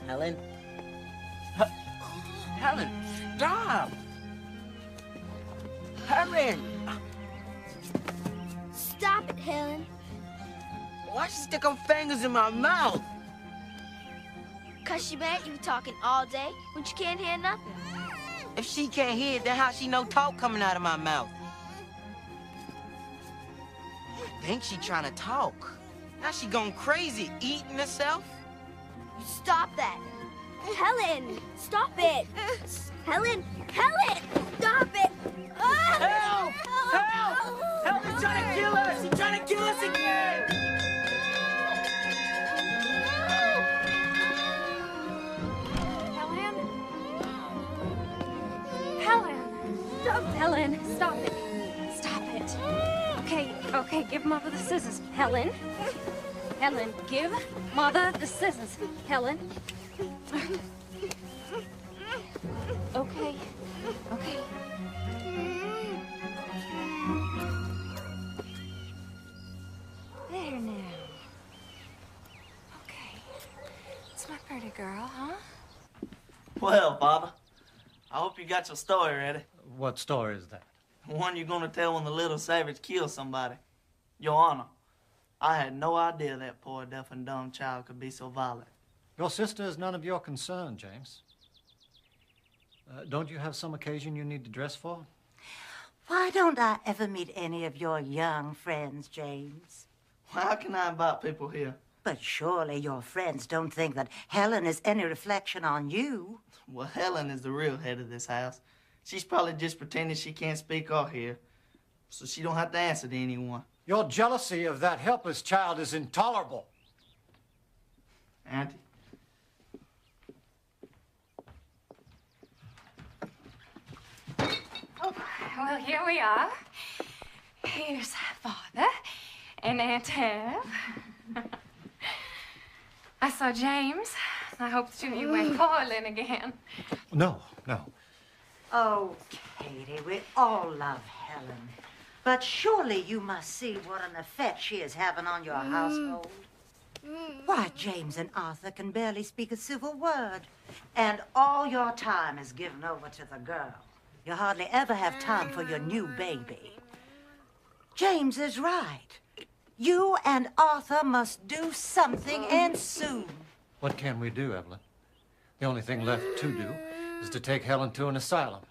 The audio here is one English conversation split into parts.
Helen. Helen, stop! Helen! Stop it, Helen. Why'd she stick her fingers in my mouth? 'Cause she mad you talking all day when she can't hear nothing. If she can't hear it, then how she know talk coming out of my mouth? I think she trying to talk. Now she going crazy, eating herself. Stop that. Helen, stop it. Helen, Helen, stop it. Help! Help! Help! She's trying to kill us! She's trying to kill us again! Helen? Helen! Stop, Helen! Stop it! Stop it! Okay, give Mother the scissors. Helen? Helen, give Mother the scissors. Helen? Okay. There now. Okay. It's my pretty girl, huh? Well, Father, I hope you got your story ready. What story is that? The one you're gonna tell when the little savage kills somebody. Your Honor, I had no idea that poor deaf and dumb child could be so violent. Your sister is none of your concern, James. Don't you have some occasion you need to dress for? Why don't I ever meet any of your young friends, James? How can I invite people here? But surely your friends don't think that Helen is any reflection on you. Well, Helen is the real head of this house. She's probably just pretending she can't speak or hear, so she don't have to answer to anyone. Your jealousy of that helpless child is intolerable. Auntie? Oh, well, here we are. Here's Father and Aunt Hev. I saw James. I hope that you went quarreling again. No. Oh, Katie, we all love Helen. But surely you must see what an effect she is having on your household. Why, James and Arthur can barely speak a civil word. And all your time is given over to the girl. You hardly ever have time for your new baby. James is right. You and Arthur must do something, and soon. What can we do, Evelyn? The only thing left to do is to take Helen to an asylum.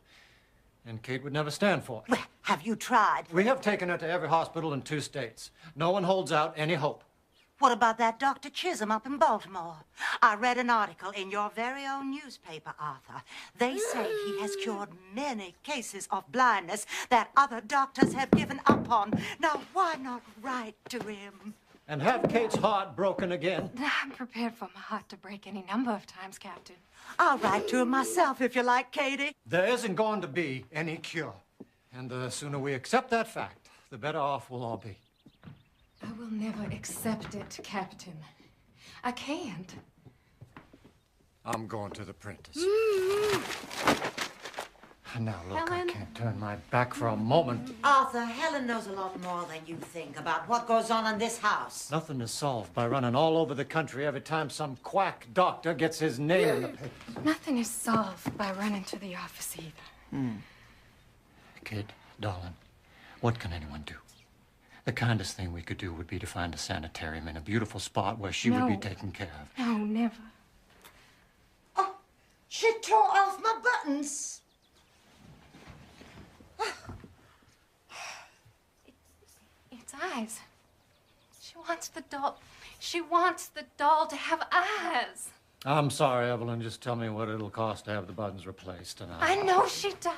And Kate would never stand for it. Well, have you tried? We have taken her to every hospital in 2 states. No one holds out any hope. What about that Dr. Chisholm up in Baltimore? I read an article in your very own newspaper, Arthur. They say he has cured many cases of blindness that other doctors have given up on. Now, why not write to him? And have Kate's heart broken again. I'm prepared for my heart to break any number of times, Captain. I'll write to him myself if you like, Katie. There isn't going to be any cure. And the sooner we accept that fact, the better off we'll all be. I will never accept it, Captain. I can't. I'm going to the Prentice. Now, look, Helen? I can't turn my back for a moment. Arthur, Helen knows a lot more than you think about what goes on in this house. Nothing is solved by running all over the country every time some quack doctor gets his name in the papers. Nothing is solved by running to the office either. Kid, darling, what can anyone do? The kindest thing we could do would be to find a sanitarium in a beautiful spot where she would be No. taken care of. No, never. Oh, she tore off my buttons. It's eyes. She wants the doll. She wants the doll to have eyes. I'm sorry, Evelyn. Just tell me what it'll cost to have the buttons replaced, and I know she does.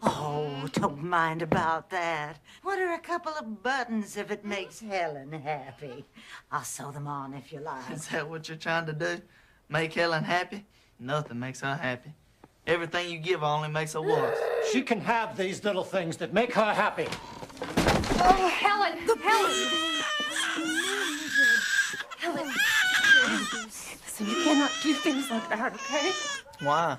Oh, don't mind about that. What are a couple of buttons if it makes Helen happy? I'll sew them on if you like. Is that what you're trying to do? Make Helen happy? Nothing makes her happy. Everything you give her only makes her worse. She can have these little things that make her happy. Oh, Helen! Helen! Listen, you cannot do things like that, okay? Why?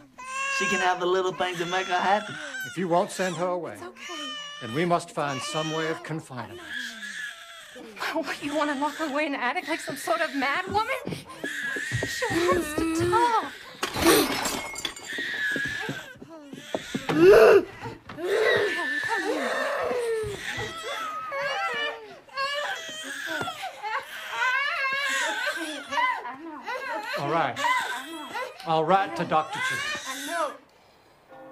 She can have the little things that make her happy. If you won't send her away, It's okay. then we must find some way of confining her. What, you want to lock her away in the attic like some sort of mad woman? She wants to talk. All right. I'll write to Dr. Chisholm.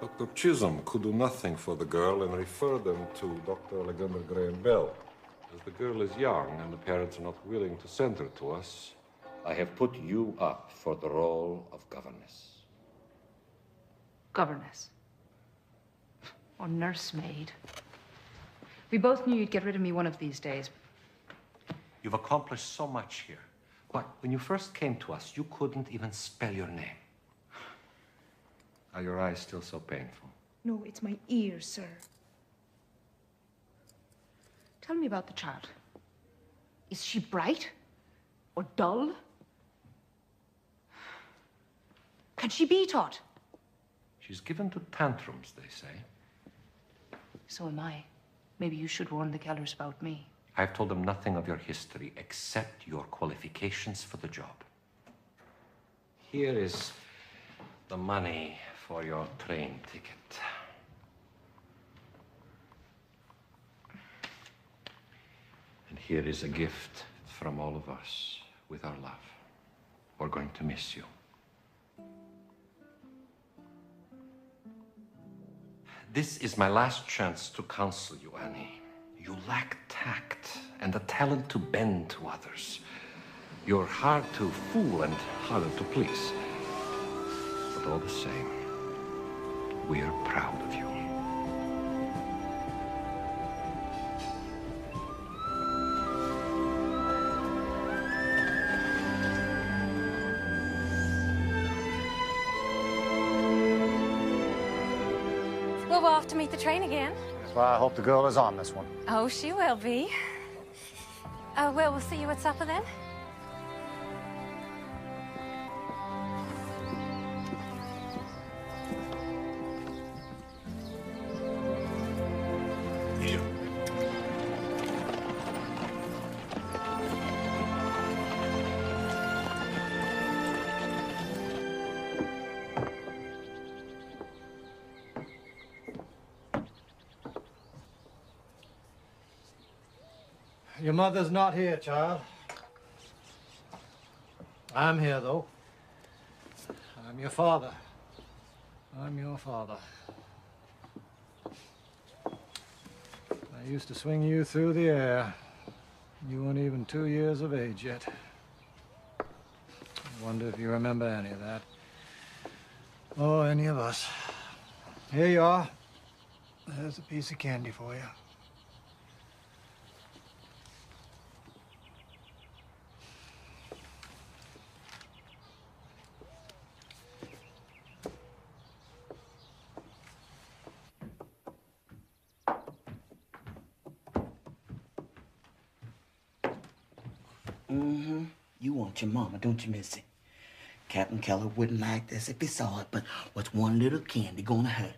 Dr. Chisholm could do nothing for the girl and refer them to Dr. Alexander Graham Bell. As the girl is young and the parents are not willing to send her to us, I have put you up for the role of governess. Governess. Or nursemaid. We both knew you'd get rid of me one of these days. You've accomplished so much here. But when you first came to us, you couldn't even spell your name. Are your eyes still so painful? No, it's my ears, sir. Tell me about the child. Is she bright? Or dull? Can she be taught? She's given to tantrums, they say. So am I. Maybe you should warn the Kellers about me. I've told them nothing of your history except your qualifications for the job. Here is the money for your train ticket. And here is a gift from all of us with our love. We're going to miss you. This is my last chance to counsel you, Annie. You lack tact and the talent to bend to others. You're hard to fool and harder to please. But all the same, we're proud of you. Well, we'll have to meet the train again. That's why I hope the girl is on this one. Oh, she will be. Well, we'll see you at supper then. Here. Your mother's not here, child. I'm here, though. I'm your father. I'm your father. I used to swing you through the air. You weren't even 2 years of age yet. I wonder if you remember any of that. Or any of us. Here you are. There's a piece of candy for you. You want your mama, don't you, Missy? Captain Keller wouldn't like this if he saw it, but what's one little candy gonna hurt?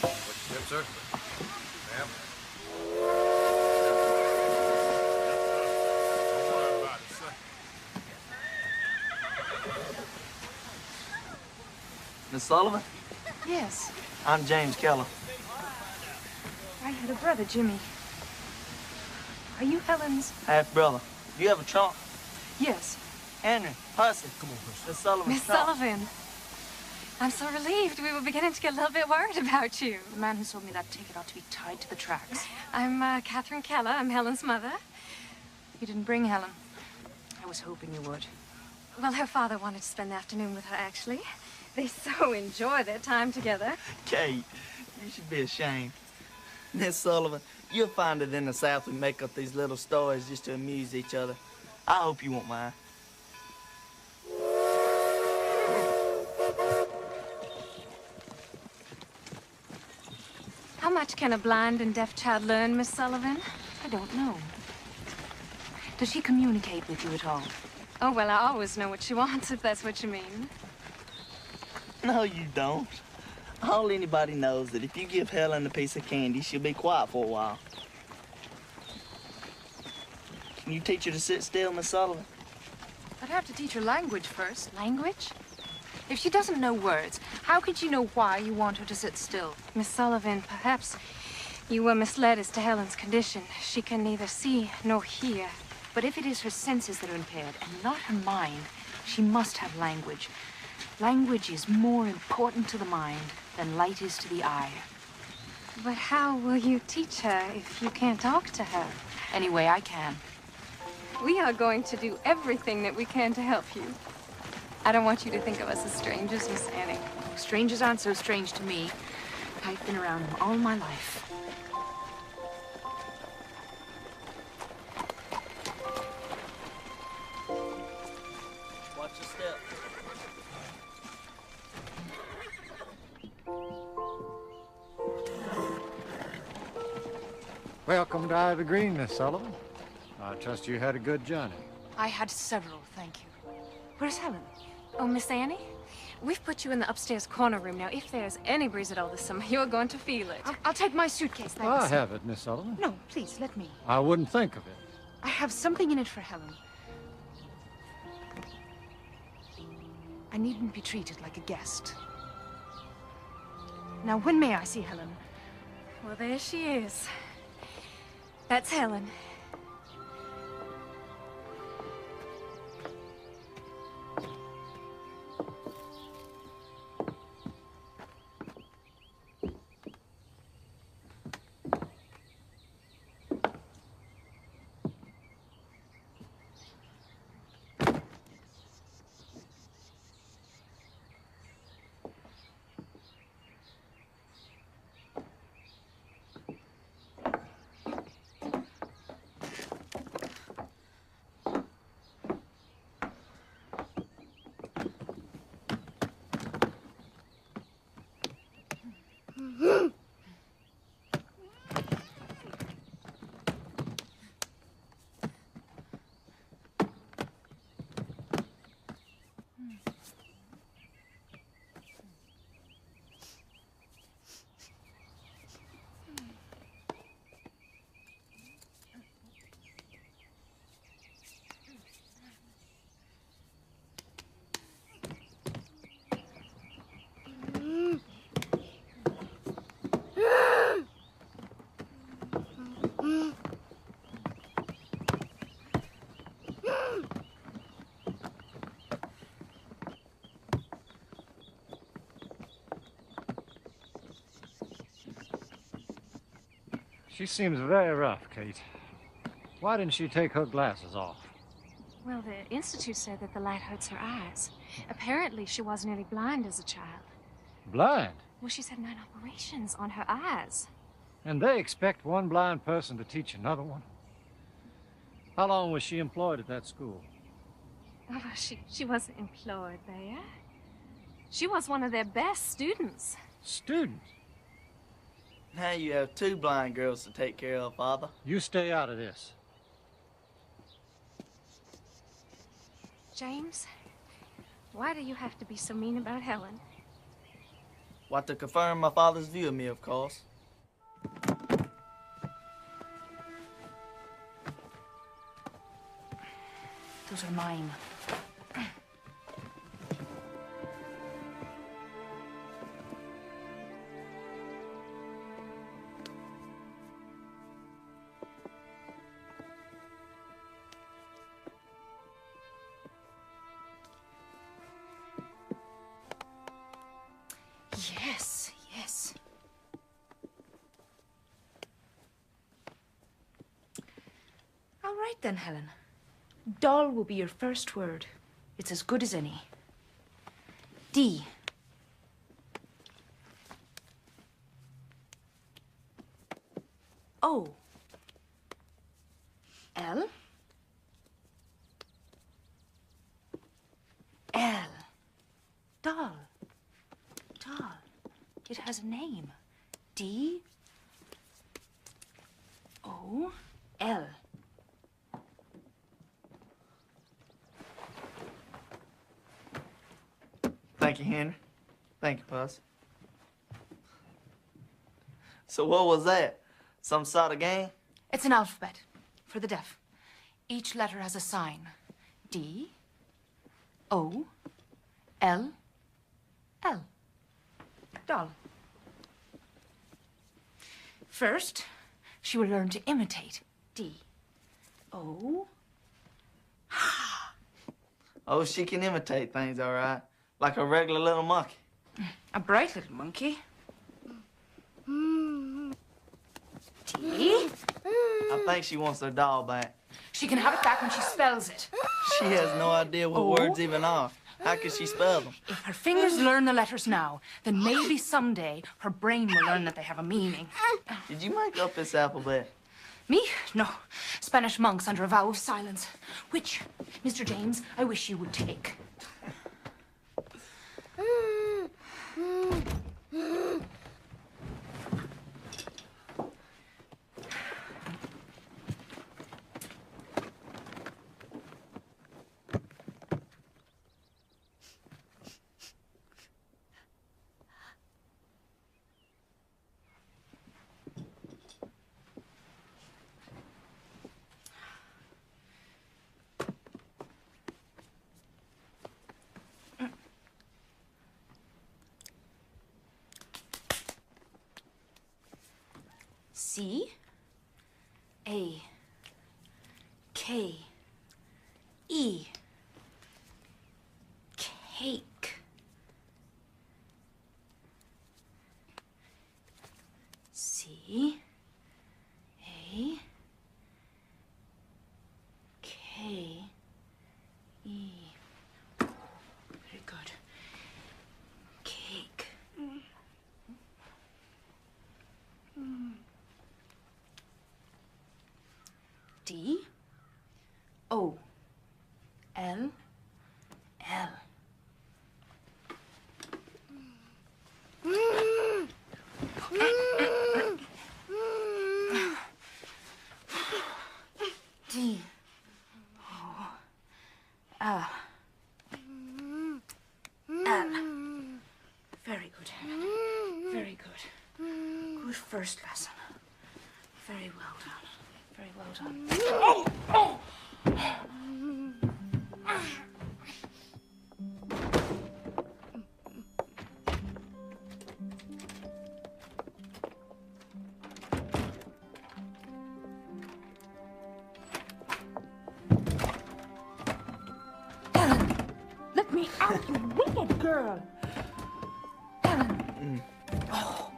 What's that, sir? Ma'am? Don't worry about it, sir. Miss Sullivan, Yes. I'm James Keller. I had a brother, Jimmy. Are you Helen's? Half-brother. Do you have a trunk? Yes. Henry, Hussey. Come on, Miss Sullivan. Miss Sullivan. I'm so relieved. We were beginning to get a little bit worried about you. The man who sold me that ticket ought to be tied to the tracks. I'm Catherine Keller. I'm Helen's mother. You didn't bring Helen. I was hoping you would. Well, her father wanted to spend the afternoon with her, actually. They so enjoy their time together. Kate, you should be ashamed. Miss Sullivan, you'll find it in the South we make up these little stories just to amuse each other. I hope you won't mind. How much can a blind and deaf child learn, Miss Sullivan? I don't know. Does she communicate with you at all? Oh, well, I always know what she wants, if that's what you mean. No, you don't. All anybody knows that if you give Helen a piece of candy, she'll be quiet for a while. Can you teach her to sit still, Miss Sullivan? I'd have to teach her language first. Language? If she doesn't know words, how could she know why you want her to sit still? Miss Sullivan, perhaps you were misled as to Helen's condition. She can neither see nor hear. But if it is her senses that are impaired and not her mind, she must have language. Language is more important to the mind than light is to the eye. But how will you teach her if you can't talk to her? Any way I can. We are going to do everything that we can to help you. I don't want you to think of us as strangers, Miss Annie. Strangers aren't so strange to me. I've been around them all my life. Watch your step. Welcome to Ivy Green, Miss Sullivan. I trust you had a good journey. I had several, thank you. Where's Helen? Oh, Miss Annie, we've put you in the upstairs corner room. Now, if there's any breeze at all this summer, you're going to feel it. I'll take my suitcase, thanks. I have it, Miss Sullivan. No, please, let me. I wouldn't think of it. I have something in it for Helen. I needn't be treated like a guest. Now, when may I see Helen? Well, there she is. That's Helen. She seems very rough, Kate. Why didn't she take her glasses off? Well, the Institute said that the light hurts her eyes. Apparently, she was nearly blind as a child. Blind? Well, she's had 9 operations on her eyes. And they expect one blind person to teach another one? How long was she employed at that school? Oh, she wasn't employed there. She was one of their best students. Students? Now you have 2 blind girls to take care of, Father. You stay out of this. James, why do you have to be so mean about Helen? What, to confirm my father's view of me, of course. Those are mine. Yes, yes. All right then, Helen. Doll will be your first word. It's as good as any. D. O. L. L. Doll. Doll. It has a name. D. O. L. Thank you, Henry. Thank you, Puss. So what was that? Some sort of game? It's an alphabet for the deaf. Each letter has a sign. D, O-L-L. Doll. First, she will learn to imitate. D-O. Oh, she can imitate things, all right. Like a regular little monkey. A bright little monkey. D. I think she wants her doll back. She can have it back when she spells it. She has no idea what words even are. How can she spell them? If her fingers learn the letters now, then maybe someday her brain will learn that they have a meaning. Did you make up this alphabet? Me? No. Spanish monks under a vow of silence. Which, Mr. James, I wish you would take. C A K E cake. C A K E. Very good. Cake. D O L L. D O L L. Very good. Very good. Good first lesson. Very well done. Very well done. Oh! Oh! Ellen, let me out, you wicked girl. Ellen. Oh.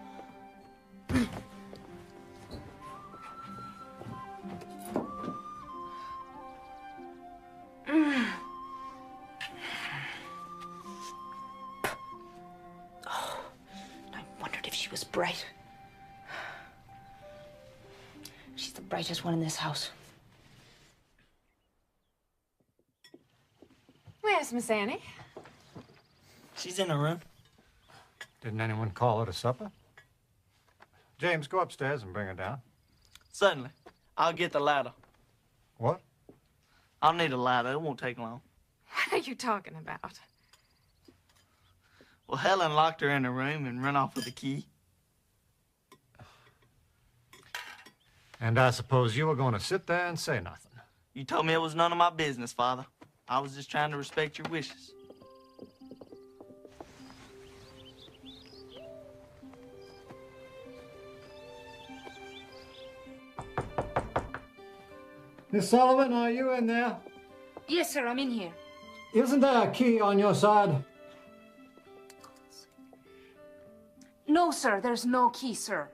Bright. She's the brightest one in this house. Where's Miss Annie? She's in her room. Didn't anyone call her to supper? James, go upstairs and bring her down. Certainly. I'll get the ladder. What? I'll need a ladder. It won't take long. What are you talking about? Well, Helen locked her in her room and ran off with the key. And I suppose you were going to sit there and say nothing. You told me it was none of my business, Father. I was just trying to respect your wishes. Miss Sullivan, are you in there? Yes, sir, I'm in here. Isn't there a key on your side? No, sir, there's no key, sir.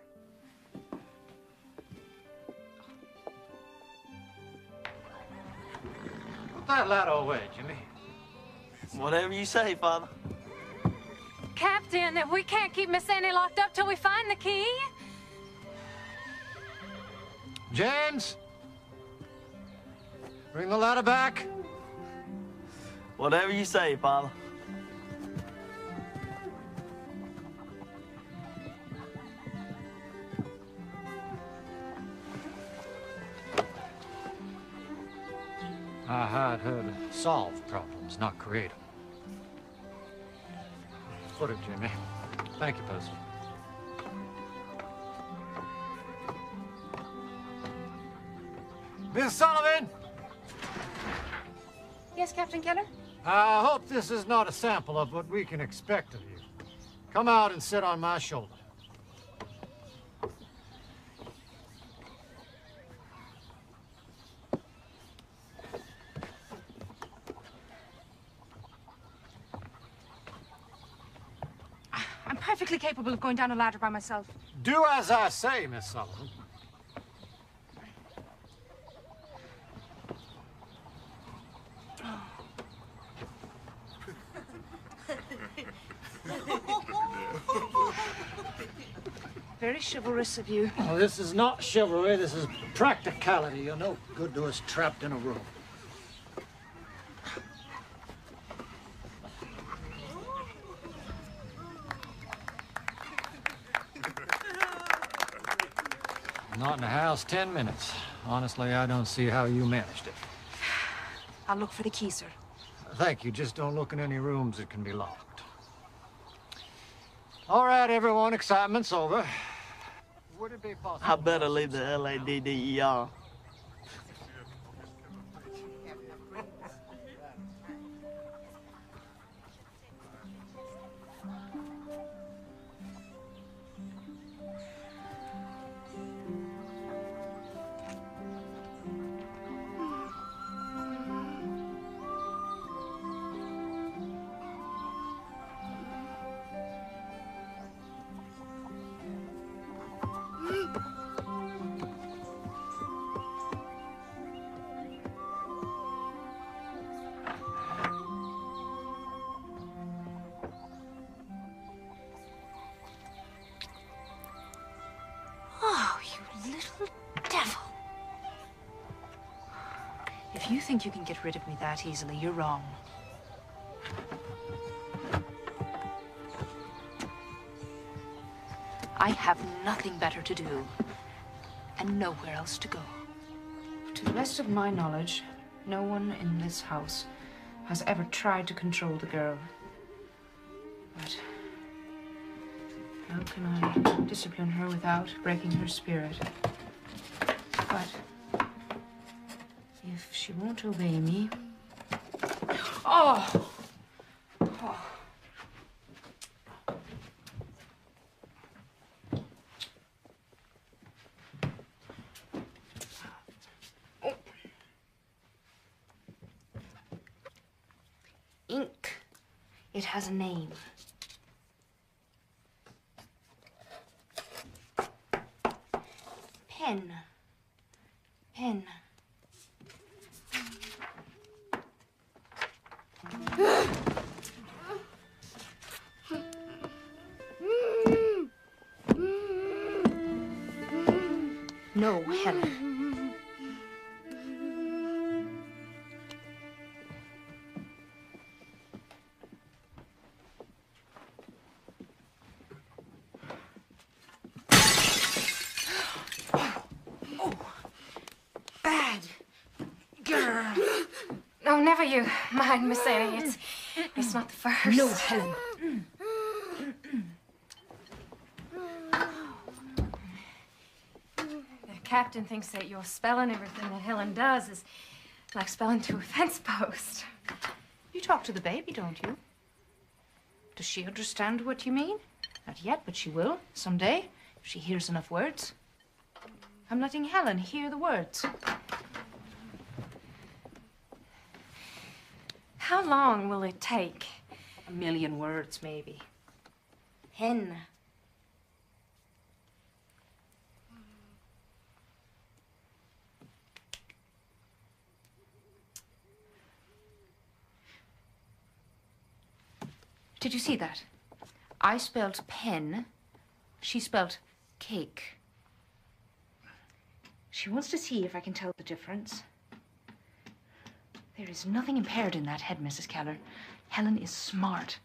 Put that ladder away, Jimmy. Whatever you say, Father. Captain, we can't keep Miss Annie locked up till we find the key. James! Bring the ladder back. Whatever you say, Father. I hired her to solve problems, not create them. Put it, Jimmy. Thank you, Percy. Miss Sullivan! Yes, Captain Keller? I hope this is not a sample of what we can expect of you. Come out and sit on my shoulder. I'm perfectly capable of going down a ladder by myself. Do as I say, Miss Sullivan. Very chivalrous of you. Oh, this is not chivalry, this is practicality. You're no good to us trapped in a room. Not in the house 10 minutes. Honestly, I don't see how you managed it. I'll look for the key, sir. Thank you. Just don't look in any rooms that can be locked. All right, everyone. Excitement's over. Would it be possible? I better leave the LADDER. Oh, you little devil. If you think you can get rid of me that easily, you're wrong. I have nothing better to do, and nowhere else to go. To the best of my knowledge, no one in this house has ever tried to control the girl. But how can I discipline her without breaking her spirit? But if she won't obey me... Oh! Oh. Ink. It has a name. Pen. Pen. No, Helen. No, never you mind, Miss Annie. It's not the first. No, Helen. The captain thinks that your spelling everything that Helen does is like spelling to a fence post. You talk to the baby, don't you? Does she understand what you mean? Not yet, but she will someday if she hears enough words. I'm letting Helen hear the words. How long will it take? 1,000,000 words, maybe. Hen. Did you see that? I spelled pen. She spelled cake. She wants to see if I can tell the difference. There is nothing impaired in that head, Mrs. Keller. Helen is smart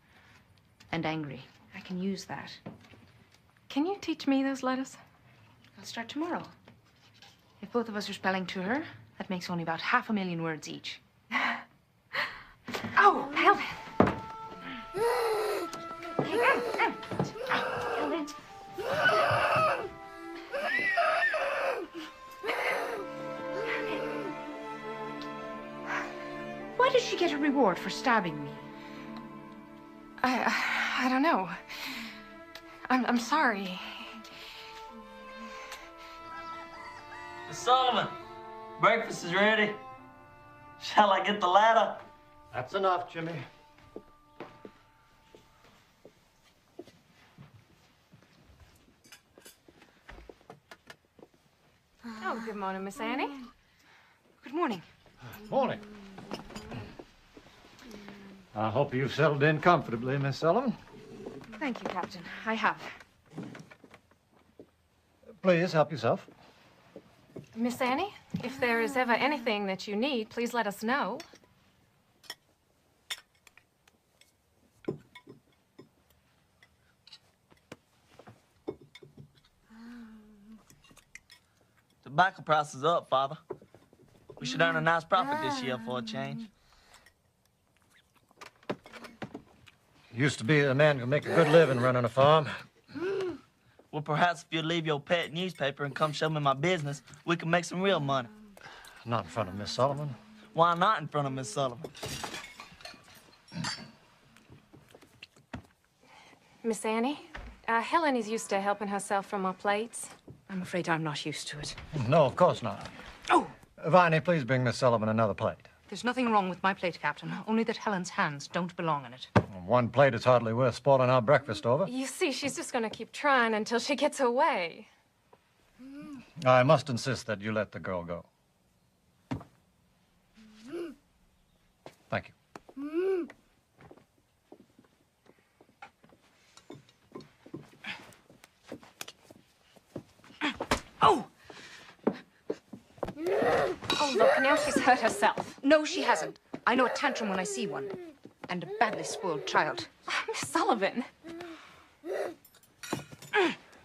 and angry. I can use that. Can you teach me those letters? I'll start tomorrow. If both of us are spelling to her, that makes only about 500,000 words each. Oh, Helen! Helen. Why did she get her reward for stabbing me? I don't know. I'm sorry. Miss Sullivan, breakfast is ready. Shall I get the ladder? That's enough, Jimmy. Oh, good morning, Miss Annie. Good morning. Morning. I hope you've settled in comfortably, Miss Sullivan. Thank you, Captain. I have. Please help yourself. Miss Annie, if there is ever anything that you need, please let us know. Tobacco price is up, Father. We should earn a nice profit this year for a change. Used to be a man who make a good living running a farm. Well, perhaps if you leave your pet newspaper and come show me my business, we can make some real money. Not in front of Miss Sullivan. Why not in front of Miss Sullivan? Miss Annie, Helen is used to helping herself from our plates. I'm afraid I'm not used to it. No, of course not. Oh! Viney, please bring Miss Sullivan another plate. There's nothing wrong with my plate, Captain. Only that Helen's hands don't belong in it. One plate is hardly worth spoiling our breakfast over. You see, she's just going to keep trying until she gets her way. I must insist that you let the girl go. Thank you. Oh! Oh, look, now she's hurt herself. No, she hasn't. I know a tantrum when I see one. And a badly spoiled child. Miss Sullivan.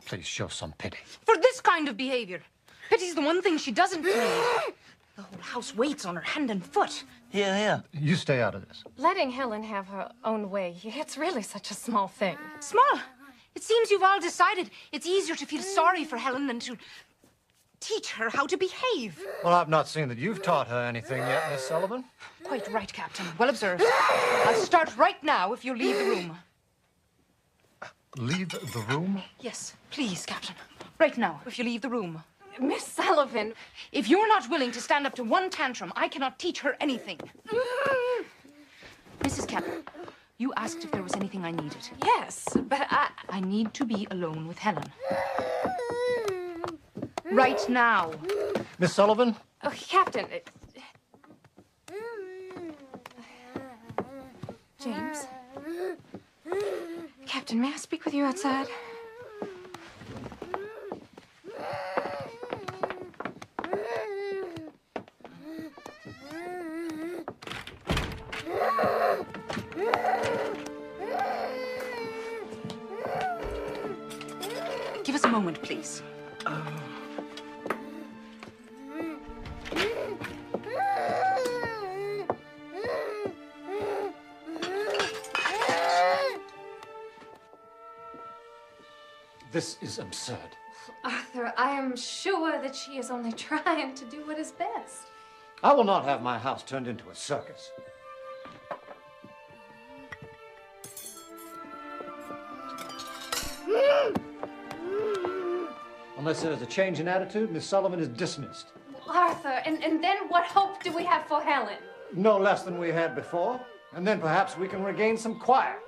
Please show some pity. For this kind of behavior. Pity's the one thing she doesn't need. The whole house waits on her hand and foot. Here. You stay out of this. Letting Helen have her own way, it's really such a small thing. Small? It seems you've all decided it's easier to feel sorry for Helen than to teach her how to behave. Well, I've not seen that you've taught her anything yet, Miss Sullivan. Quite right, Captain. Well observed. I'll start right now if you'll leave the room. Leave the room? Yes, please, Captain. Right now, if you leave the room. Miss Sullivan. If you're not willing to stand up to one tantrum, I cannot teach her anything. Mrs. Keller, you asked if there was anything I needed. Yes, but I need to be alone with Helen. Right now. Miss Sullivan? Oh, Captain. James? Captain, may I speak with you outside? Give us a moment, please. This is absurd. Arthur, I am sure that she is only trying to do what is best. I will not have my house turned into a circus. Unless there's a change in attitude, Miss Sullivan is dismissed. Arthur, and then what hope do we have for Helen? No less than we had before. And then perhaps we can regain some quiet.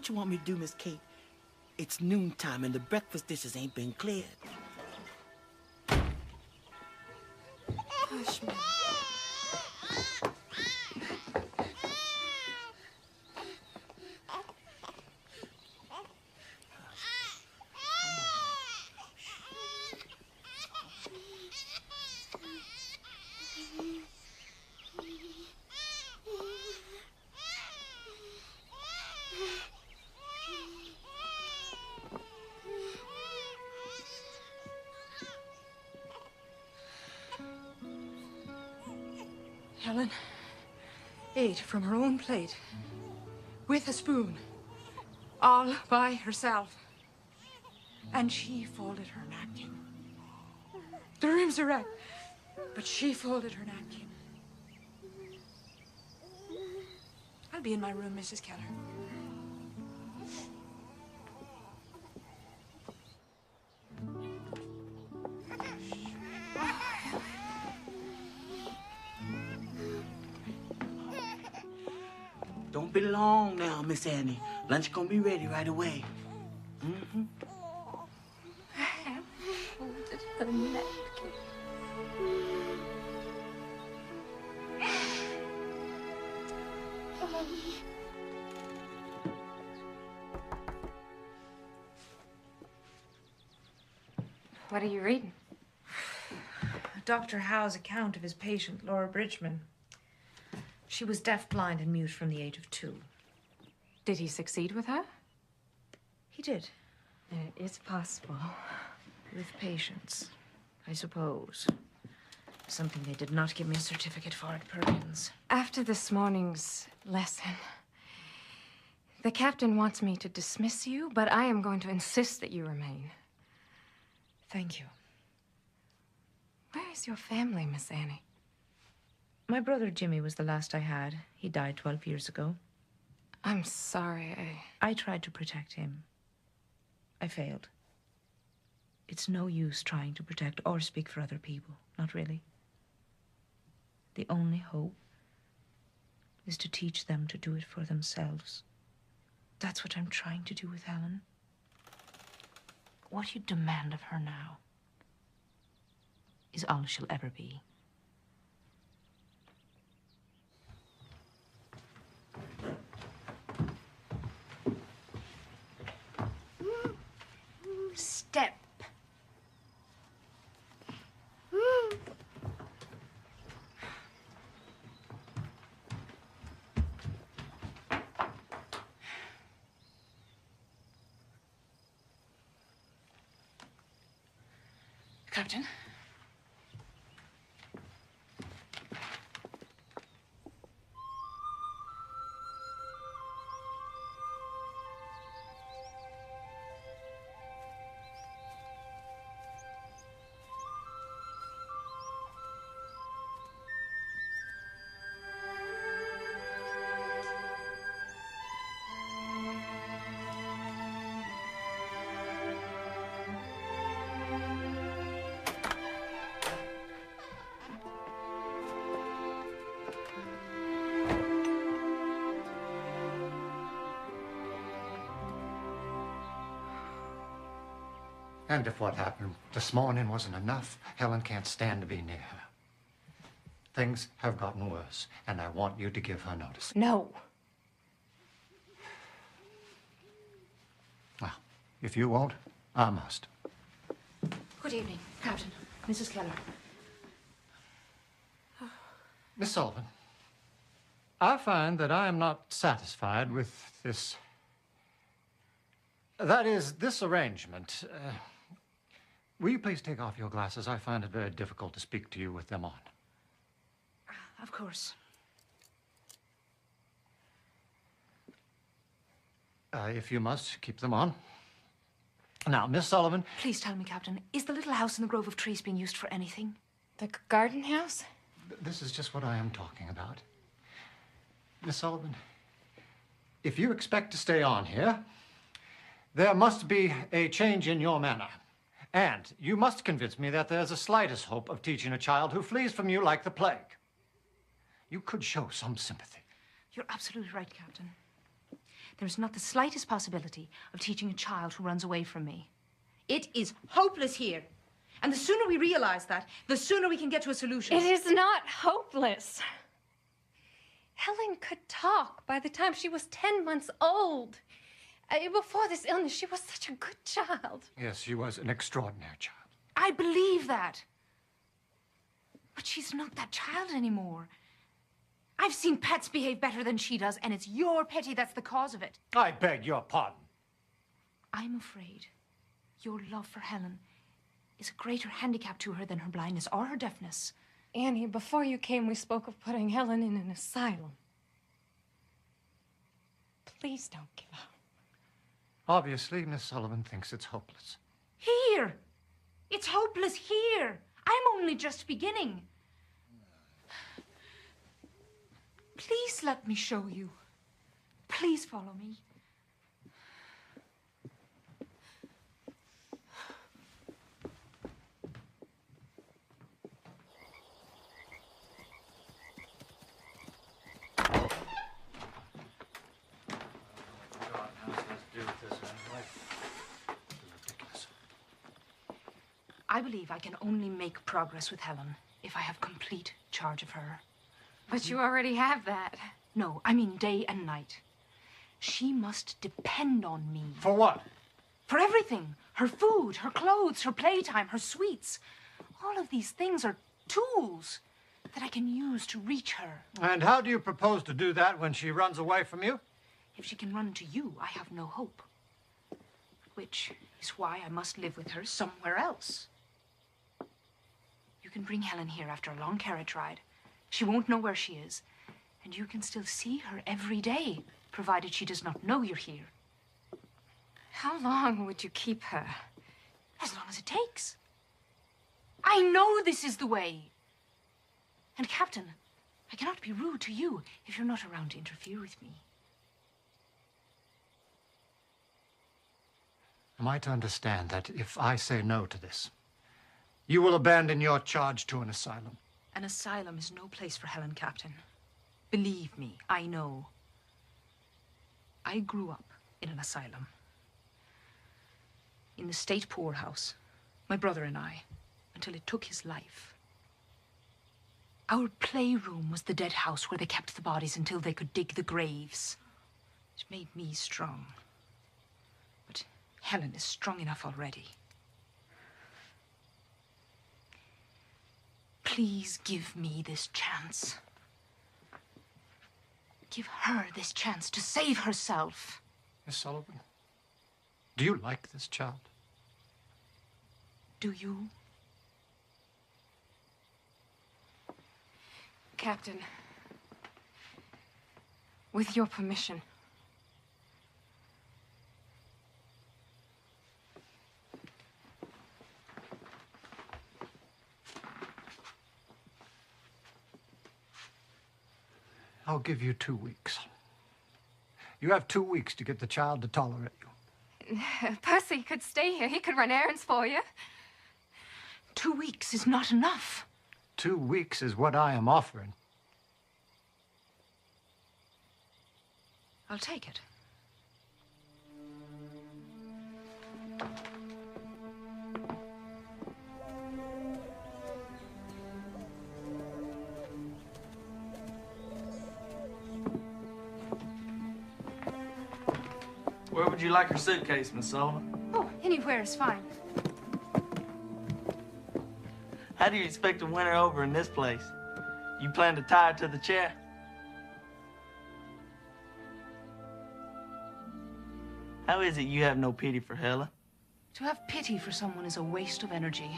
what you want me to do, Miss Kate? It's noontime and the breakfast dishes ain't been cleared. Hush, man. Helen ate from her own plate with a spoon, all by herself. And she folded her napkin. The room's a wreck, but she folded her napkin. I'll be in my room, Mrs. Keller. Don't be long now, Miss Annie. Lunch gonna be ready right away. Mm-hmm. I folded her napkin. What are you reading? Dr. Howe's account of his patient, Laura Bridgman. She was deaf, blind, and mute from the age of 2. Did he succeed with her? He did. It is possible. With patience, I suppose. Something they did not give me a certificate for at Perkins. After this morning's lesson, the captain wants me to dismiss you, but I am going to insist that you remain. Thank you. Where is your family, Miss Annie? My brother Jimmy was the last I had. He died 12 years ago. I'm sorry. I tried to protect him. I failed. It's no use trying to protect or speak for other people. Not really. The only hope is to teach them to do it for themselves. That's what I'm trying to do with Helen. What you demand of her now is all she'll ever be. Step. Captain? And if what happened this morning wasn't enough, Helen can't stand to be near her. Things have gotten worse, and I want you to give her notice. No. Well, if you won't, I must. Good evening, Captain. Mrs. Keller. Miss Sullivan, I find that I am not satisfied with this... That is, this arrangement. Will you please take off your glasses? I find it very difficult to speak to you with them on. Of course. If you must, keep them on. Now, Miss Sullivan... Please tell me, Captain, is the little house in the grove of trees being used for anything? The garden house? This is just what I am talking about. Miss Sullivan, if you expect to stay on here, there must be a change in your manner. And you must convince me that there's the slightest hope of teaching a child who flees from you like the plague. You could show some sympathy. You're absolutely right, Captain. There is not the slightest possibility of teaching a child who runs away from me. It is hopeless here. And the sooner we realize that, the sooner we can get to a solution. It is not hopeless. Helen could talk by the time she was 10 months old. Before this illness, she was such a good child. Yes, she was an extraordinary child. I believe that. But she's not that child anymore. I've seen pets behave better than she does, and it's your pity that's the cause of it. I beg your pardon. I'm afraid your love for Helen is a greater handicap to her than her blindness or her deafness. Annie, before you came, we spoke of putting Helen in an asylum. Please don't give up. Obviously, Miss Sullivan thinks it's hopeless. Here! It's hopeless here! I'm only just beginning. Please let me show you. Please follow me. I believe I can only make progress with Helen if I have complete charge of her. But you already have that. No, I mean day and night. She must depend on me. For what? For everything. Her food, her clothes, her playtime, her sweets. All of these things are tools that I can use to reach her. And how do you propose to do that when she runs away from you? If she can run to you, I have no hope. Which is why I must live with her somewhere else. You can bring Helen here after a long carriage ride. She won't know where she is. And you can still see her every day, provided she does not know you're here. How long would you keep her? As long as it takes. I know this is the way. And, Captain, I cannot be rude to you if you're not around to interfere with me. Am I to understand that if I say no to this, you will abandon your charge to an asylum? An asylum is no place for Helen, Captain. Believe me, I know. I grew up in an asylum. In the state poorhouse, my brother and I, until it took his life. Our playroom was the dead house where they kept the bodies until they could dig the graves. It made me strong. But Helen is strong enough already. Please give me this chance. Give her this chance to save herself. Miss Sullivan, do you like this child? Do you? Captain, with your permission. I'll give you 2 weeks. You have 2 weeks to get the child to tolerate you. Percy could stay here. He could run errands for you. 2 weeks is not enough. 2 weeks is what I am offering. I'll take it. Where would you like your suitcase, Miss Sullivan? Oh, anywhere is fine. How do you expect to win her over in this place? You plan to tie her to the chair? How is it you have no pity for Helen? To have pity for someone is a waste of energy.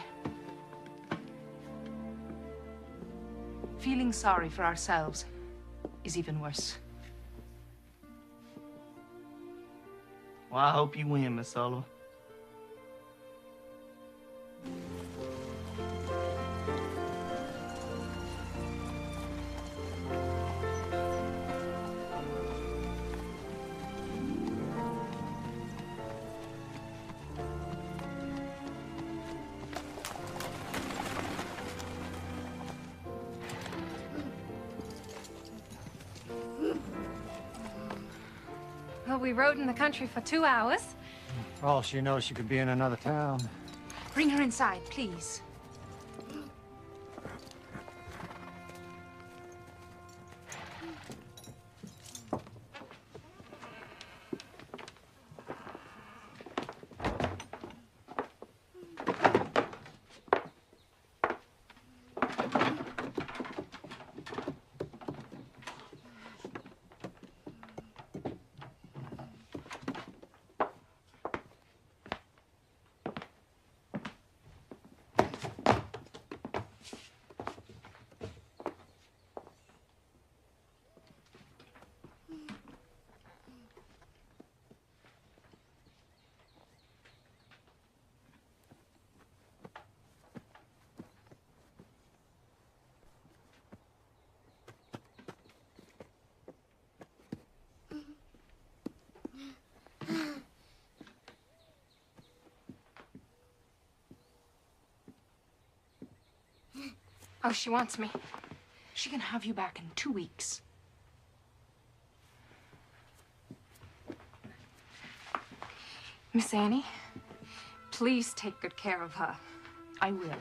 Feeling sorry for ourselves is even worse. Well, I hope you win, Miss Sullivan. Well, we rode in the country for 2 hours. For all she knows, she could be in another town. Bring her inside, please. Oh, she wants me. She can have you back in 2 weeks. Miss Annie, please take good care of her. I will.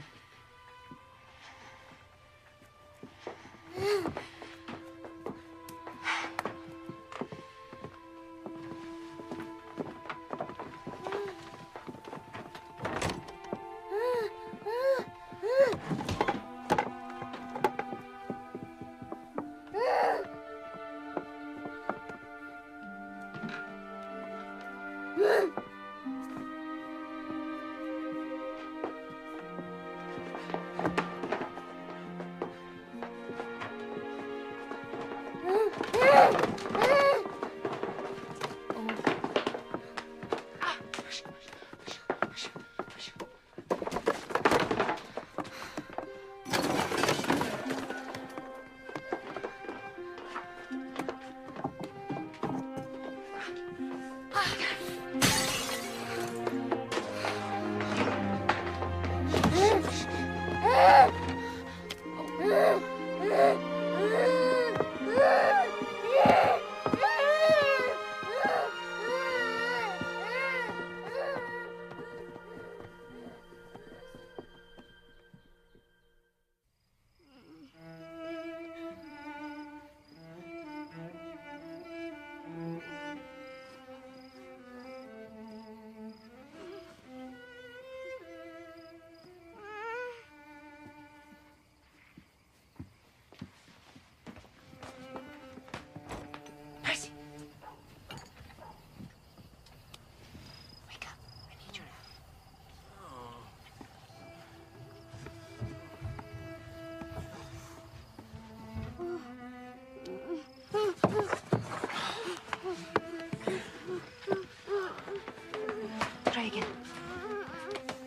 Try again.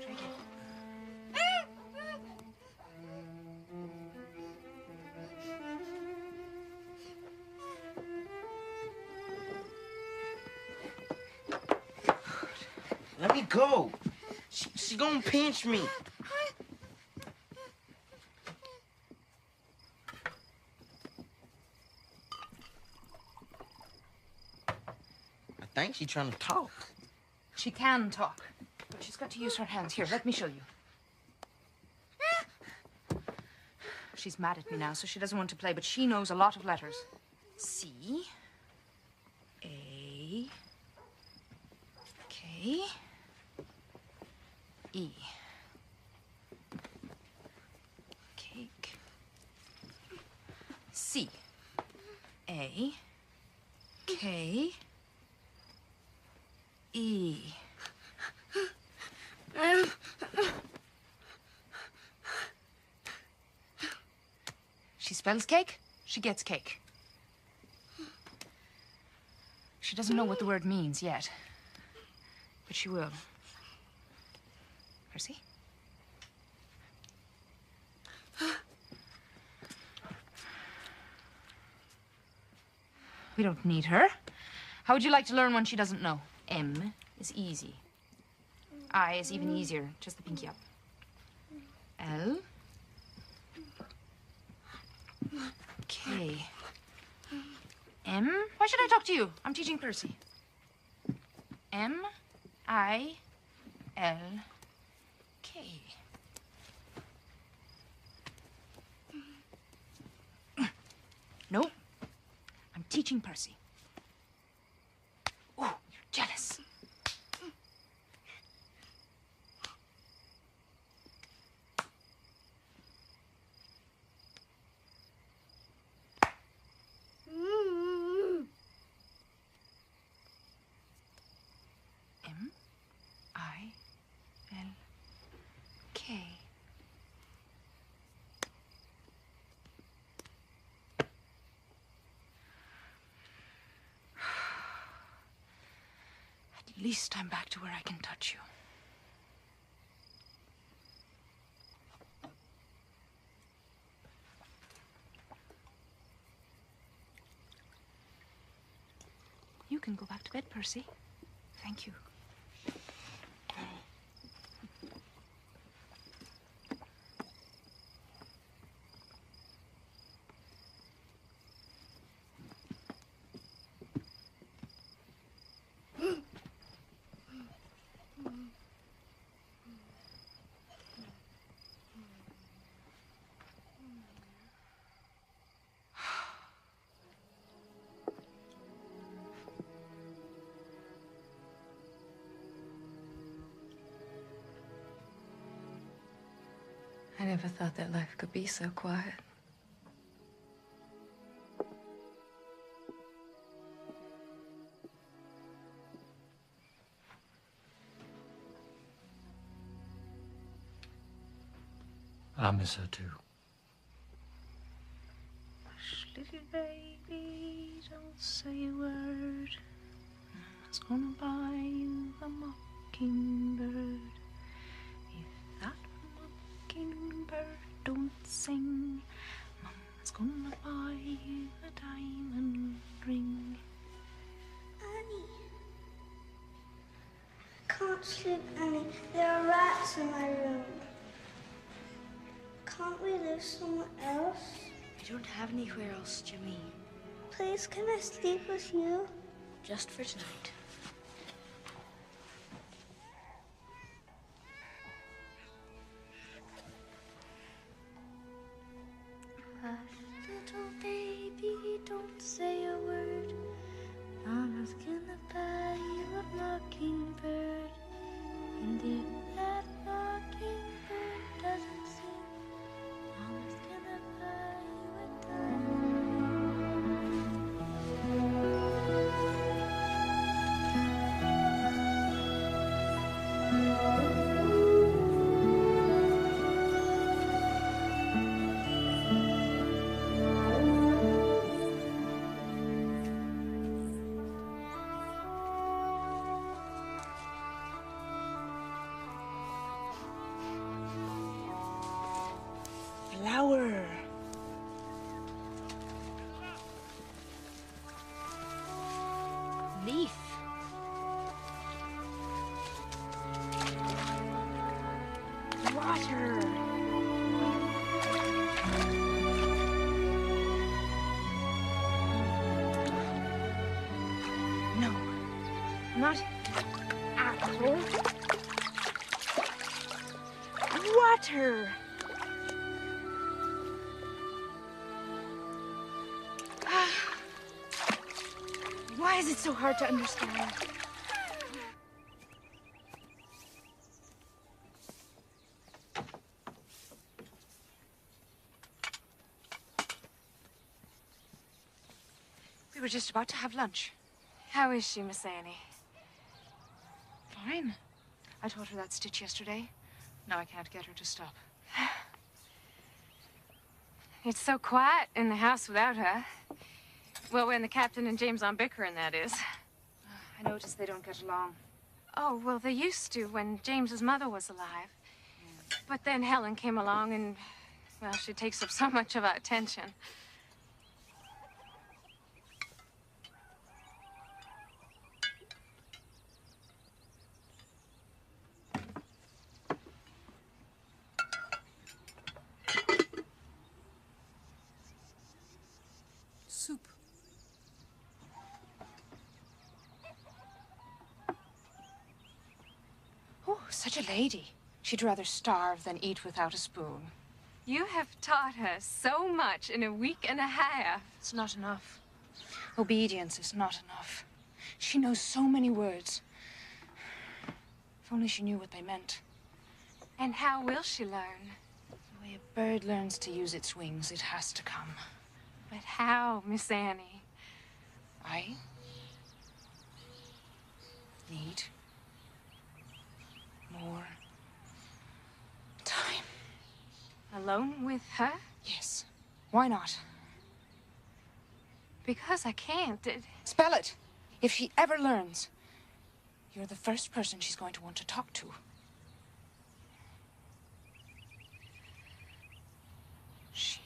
Try again. Let me go. She gonna pinch me. I think she's trying to talk. She can talk, but she's got to use her hands. Here, let me show you. She's mad at me now, so she doesn't want to play, but she knows a lot of letters. C, A, K, E. Cake. C, A, K, E. She spells cake, she gets cake. She doesn't know what the word means yet, but she will. Percy? We don't need her. How would you like to learn one she doesn't know? M is easy. I is even easier, just the pinky up. L. K. M. Why should I talk to you? I'm teaching Percy. M-I-L-K. Nope. I'm teaching Percy. Oh, you're jealous. M-I-L-K. At least I'm back to where I can touch you. You can go back to bed, Percy. Thank you. I never thought that life could be so quiet. I miss her too. Hush, little baby, don't say a word. Mama's gonna buy you a mockingbird. If that mockingbird don't sing, Mama's gonna buy you a diamond ring. Annie. I can't sleep, Annie. There are rats in my room. Can't we live somewhere else? We don't have anywhere else, Jimmy. Please, can I sleep with you? Just for tonight. Hush, little baby, don't say a word. Mama's gonna buy you a mockingbird. And if that mockingbird doesn't sing, Mama's gonna buy you a diamond. Flower. Leaf. Water. No, not apple. Water. Why is it so hard to understand? We were just about to have lunch. How is she, Miss Annie? Fine. I taught her that stitch yesterday. Now I can't get her to stop. It's so quiet in the house without her. Well, when the captain and James aren't bickering, that is. I noticed they don't get along. Oh, well, they used to when James's mother was alive. But then Helen came along and, well, she takes up so much of our attention. Soup. Such a lady. She'd rather starve than eat without a spoon. You have taught her so much in a week and a half. It's not enough. Obedience is not enough. She knows so many words. If only she knew what they meant. And how will she learn? The way a bird learns to use its wings, it has to come. But how, Miss Annie? I need more time. Alone with her? Yes. Why not? Because I can't. Spell it. If she ever learns, you're the first person she's going to want to talk to. She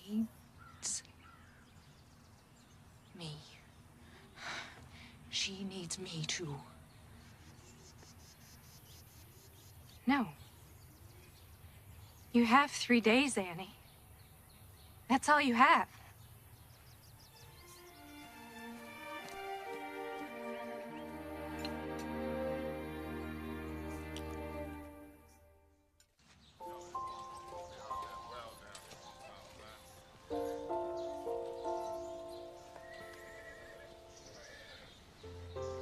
needs me. She needs me too. No. You have 3 days, Annie. That's all you have.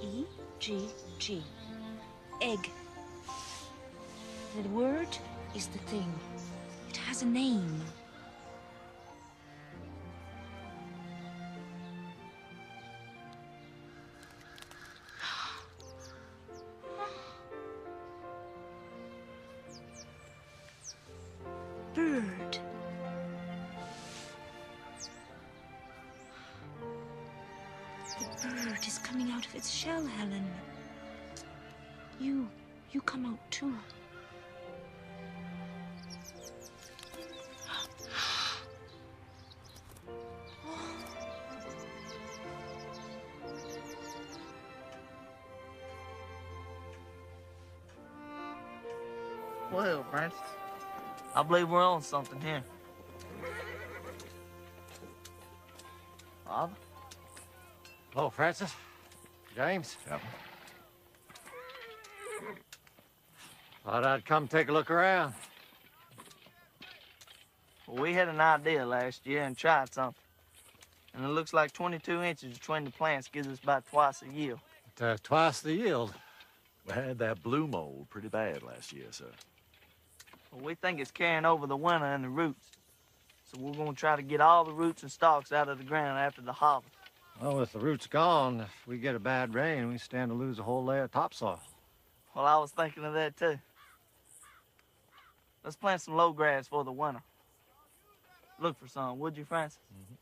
E-G-G. Egg. The word is the thing. It has a name. Bird. The bird is coming out of its shell, Helen. You come out too. Well, Francis, I believe we're on something here. Father? Hello, Francis. James? Yep. Thought I'd come take a look around. Well, we had an idea last year and tried something. And it looks like 22 inches between the plants gives us about twice the yield. Twice the yield. We had that blue mold pretty bad last year, sir. Well, we think it's carrying over the winter and the roots. So we're going to try to get all the roots and stalks out of the ground after the harvest. Well, with the roots gone, if we get a bad rain, we stand to lose a whole layer of topsoil. Well, I was thinking of that, too. Let's plant some low grass for the winter. Look for some, would you, Francis? Mm-hmm.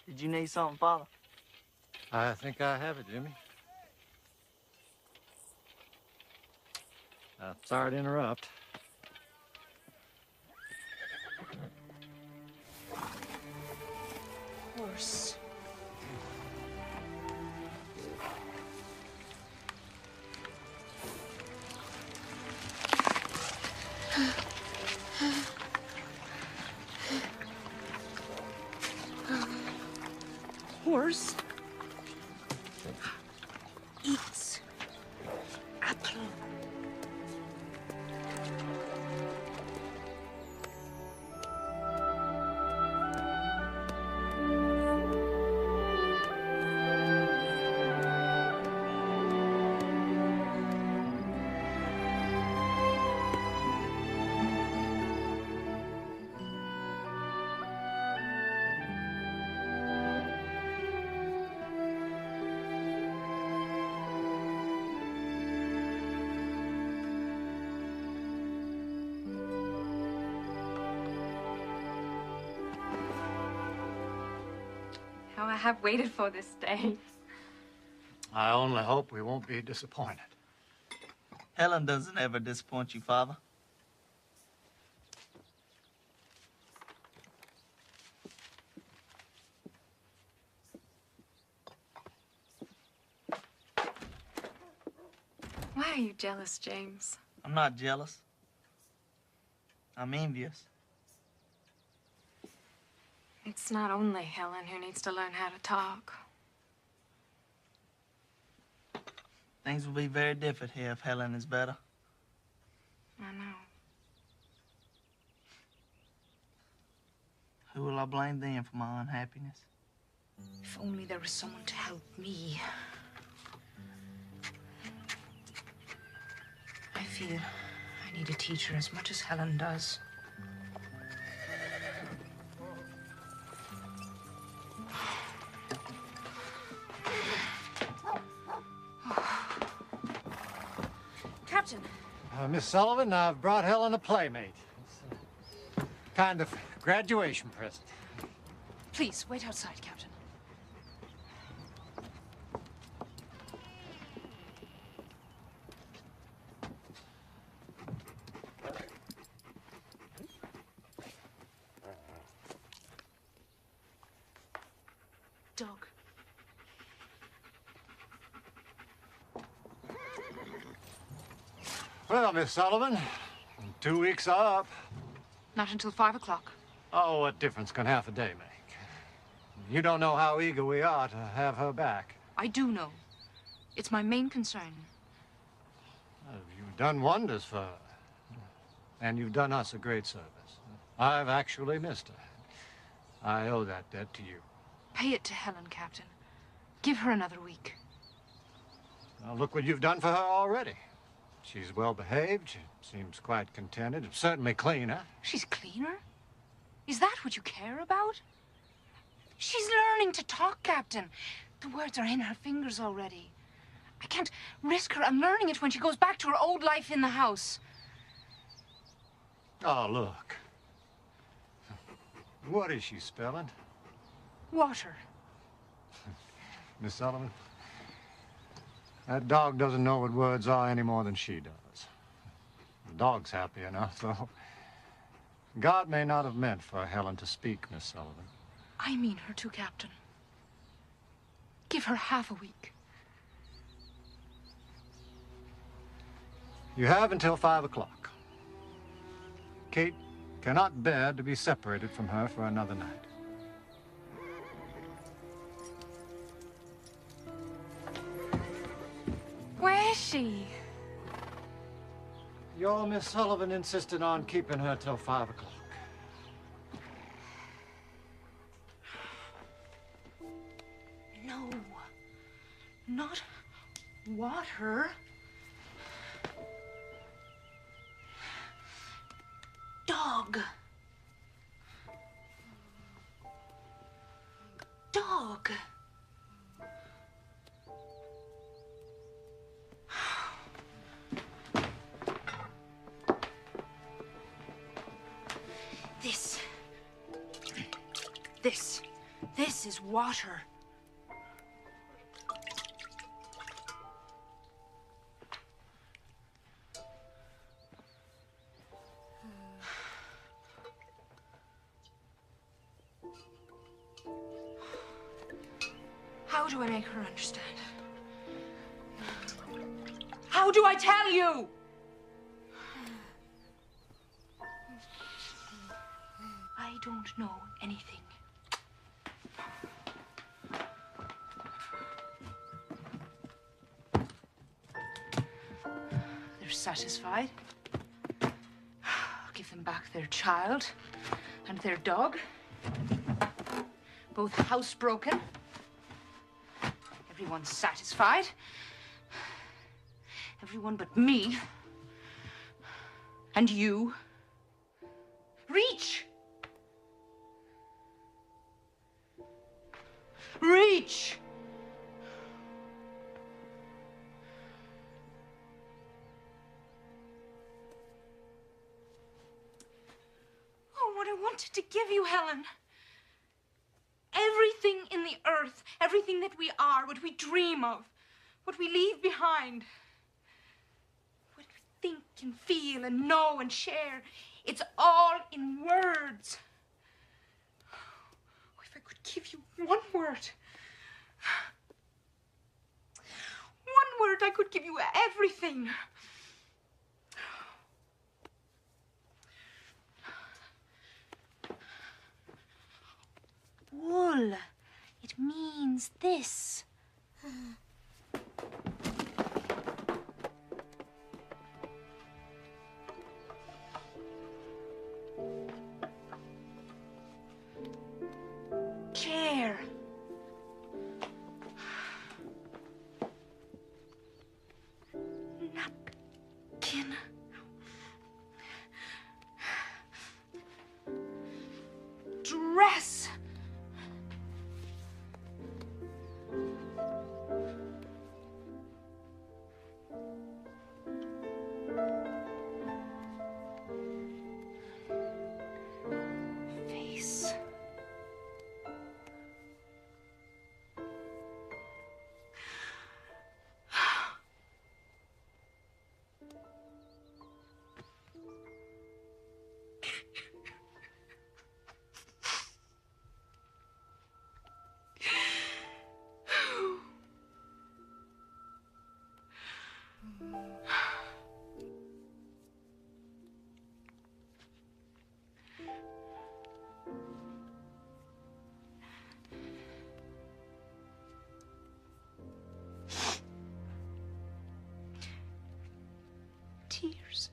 Did you need something, Father? I think I have it, Jimmy. Sorry to interrupt. Horse. Horse eats apple. How I have waited for this day. I only hope we won't be disappointed. Helen doesn't ever disappoint you, Father. Why are you jealous, James? I'm not jealous. I'm envious. It's not only Helen who needs to learn how to talk. Things will be very different here if Helen is better. I know. Who will I blame then for my unhappiness? If only there was someone to help me. I feel I need a teacher as much as Helen does. Captain. Miss Sullivan, I've brought Helen a playmate. It's a kind of graduation present. Please, wait outside, Captain. Dog. Well, Miss Sullivan, 2 weeks are up. Not until 5 o'clock. Oh, what difference can half a day make? You don't know how eager we are to have her back. I do know. It's my main concern. You've done wonders for her. And you've done us a great service. I've actually missed her. I owe that debt to you. Pay it to Helen, Captain. Give her another week. Now, look what you've done for her already. She's well behaved. She seems quite contented. Certainly cleaner. She's cleaner? Is that what you care about? She's learning to talk, Captain. The words are in her fingers already. I can't risk her unlearning it when she goes back to her old life in the house. Oh, look. What is she spelling? Water. Miss Sullivan, that dog doesn't know what words are any more than she does. The dog's happy enough, though. God may not have meant for Helen to speak, Miss Sullivan. I mean her too, Captain. Give her half a week. You have until 5 o'clock. Kate cannot bear to be separated from her for another night. Where is she? Your Miss Sullivan insisted on keeping her till 5 o'clock. No. Not water. Dog. Dog. This is water. How do I make her understand? How do I tell you? I don't know anything. They're satisfied. I'll give them back their child and their dog. Both housebroken. Everyone's satisfied. Everyone but me. And you. Reach! Reach! Oh, what I wanted to give you, Helen. Everything in the earth, everything that we are, what we dream of, what we leave behind, what we think and feel and know and share, it's all in words. Oh, if I could give you one word, I could give you everything. wool. It means this. Chair. Napkin. Dress. Face. Tears.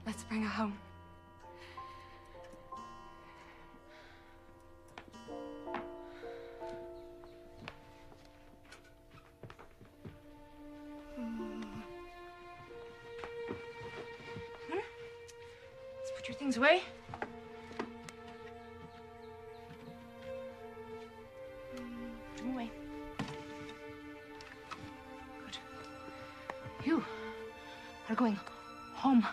Let's bring her home. Let's put your things away. Put them away. Good. You are going home.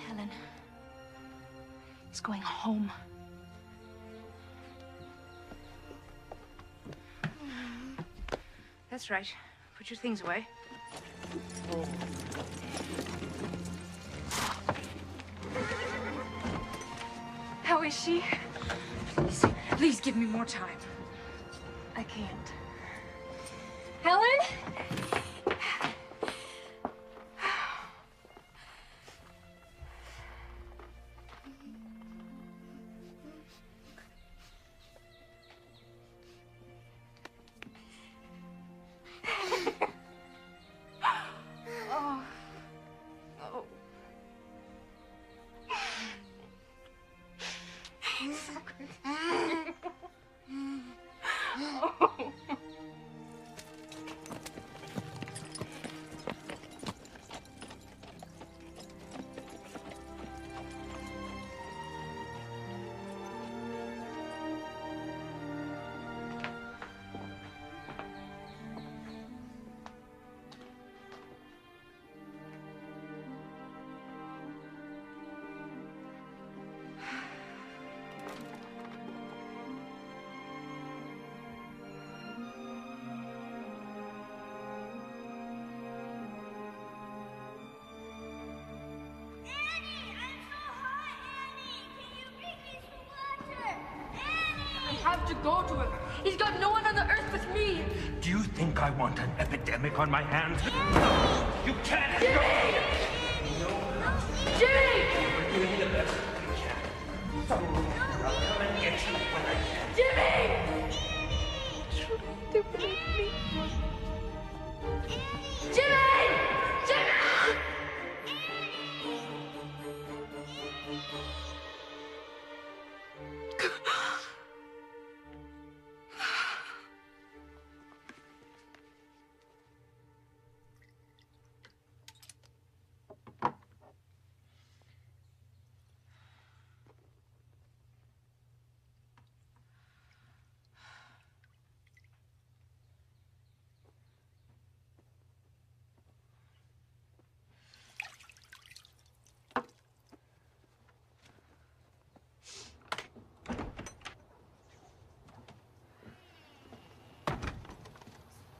Helen is going home. That's right. Put your things away. How is she? Please give me more time. I can't. Helen? Oh. Oh. Oh. Have to go to him. He's got no one on the earth but me. Do you think I want an epidemic on my hands? You can't go! Jimmy! We're doing the best we can. So, I'll come and get you when I can. Jimmy! Jimmy! Jimmy!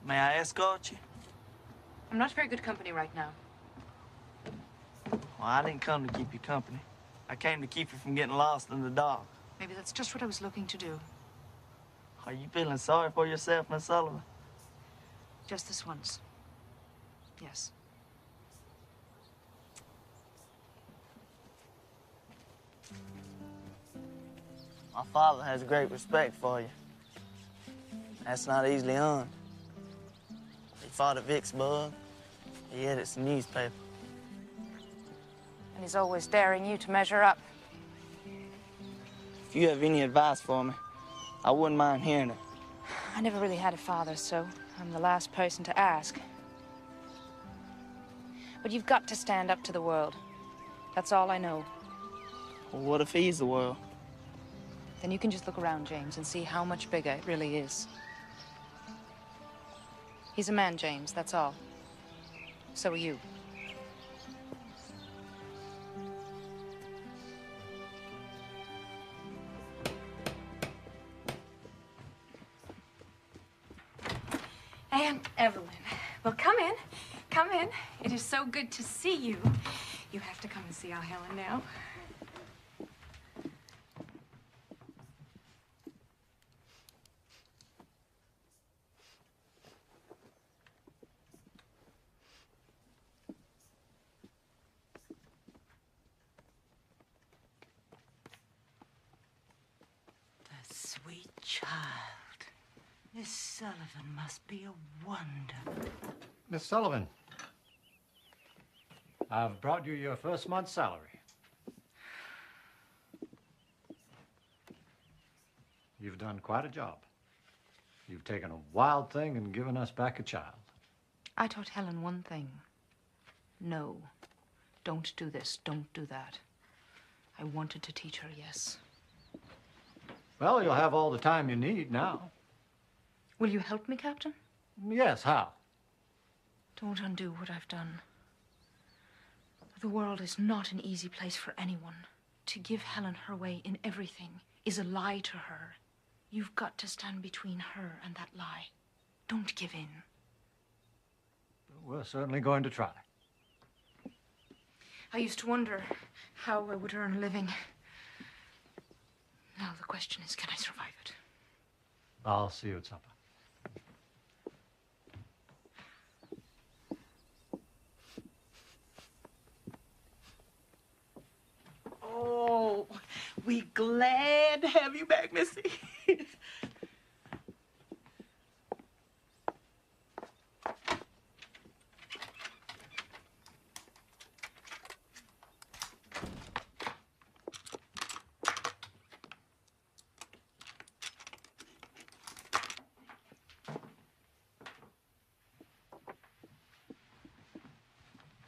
May I escort you? I'm not very good company right now. Well, I didn't come to keep you company. I came to keep you from getting lost in the dark. Maybe that's just what I was looking to do. Are you feeling sorry for yourself, Miss Sullivan? Just this once. Yes. My father has great respect for you. That's not easily earned. He fought at Vicksburg. He edits the newspaper. And he's always daring you to measure up. If you have any advice for me, I wouldn't mind hearing it. I never really had a father, so I'm the last person to ask. But you've got to stand up to the world. That's all I know. Well, what if he's the world? Then you can just look around, James, and see how much bigger it really is. He's a man, James, that's all. So are you. Aunt Evelyn. Well, come in. Come in. It is so good to see you. You have to come and see our Helen now. The sweet child. Miss Sullivan must be a wonder. Miss Sullivan, I've brought you your first month's salary. You've done quite a job. You've taken a wild thing and given us back a child. I taught Helen one thing. No. Don't do this. Don't do that. I wanted to teach her, yes. Well, you'll have all the time you need now. Will you help me, Captain? Yes, how? Don't undo what I've done. The world is not an easy place for anyone. To give Helen her way in everything is a lie to her. You've got to stand between her and that lie. Don't give in. We're certainly going to try. I used to wonder how I would earn a living. Now the question is, can I survive it? I'll see you at supper. Oh, we glad to have you back, Missy.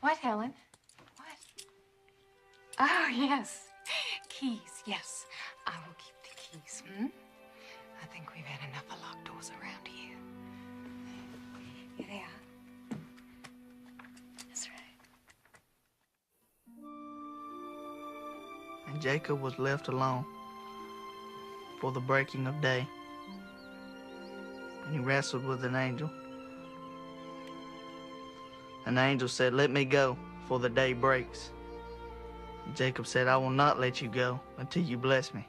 What, Helen? What? Oh, yes. Keys, yes. I will keep the keys, hmm? I think we've had enough of locked doors around here. Here they are. That's right. And Jacob was left alone for the breaking of day. And he wrestled with an angel. An angel said, "Let me go, for the day breaks." And Jacob said, "I will not let you go until you bless me."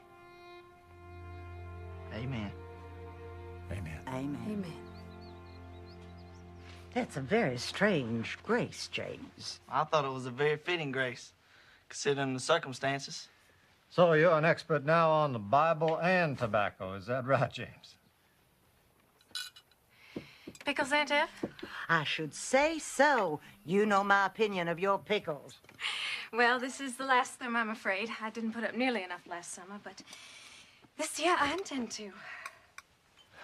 Amen. Amen. Amen. Amen. That's a very strange grace, James. I thought it was a very fitting grace, considering the circumstances. So you're an expert now on the Bible and tobacco, is that right, James? Pickles, Aunt Ev? I should say so. You know my opinion of your pickles. Well, this is the last of them, I'm afraid. I didn't put up nearly enough last summer, but this year I intend to.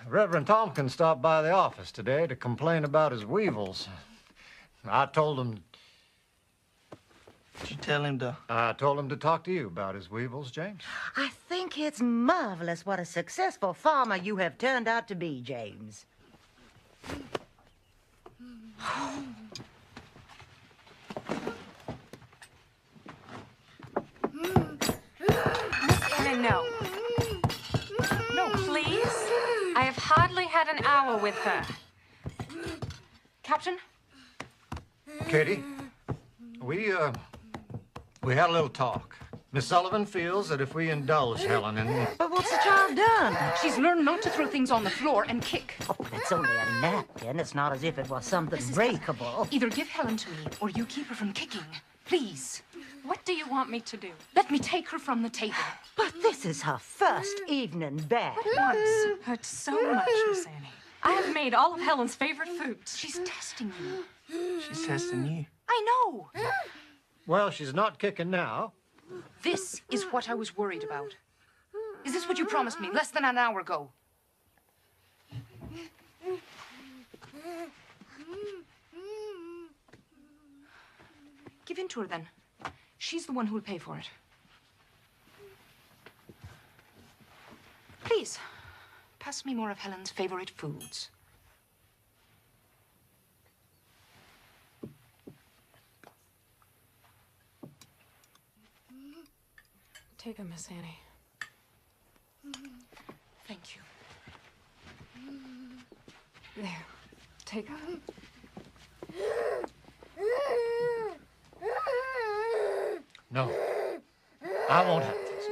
Reverend Tompkins stopped by the office today to complain about his weevils. I told him... Did you tell him to... I told him to talk to you about his weevils, James. I think it's marvelous what a successful farmer you have turned out to be, James. Miss Ellen, no. No, please. I have hardly had an hour with her. Captain? Katie, we had a little talk. Miss Sullivan feels that if we indulge Helen in... But what's the child done? She's learned not to throw things on the floor and kick. Oh, but it's only a napkin. It's not as if it was something breakable. Either give Helen to me or you keep her from kicking. Please. What do you want me to do? Let me take her from the table. But this is her first evening back. Once hurt so much, Miss Annie. I have made all of Helen's favorite foods. She's testing you. She's testing you. I know. Well, she's not kicking now. This is what I was worried about. Is this what you promised me less than an hour ago? Give in to her, then. She's the one who will pay for it. Please, pass me more of Helen's favorite foods. Take her, Miss Annie. Thank you. There, take her. No, I won't have this.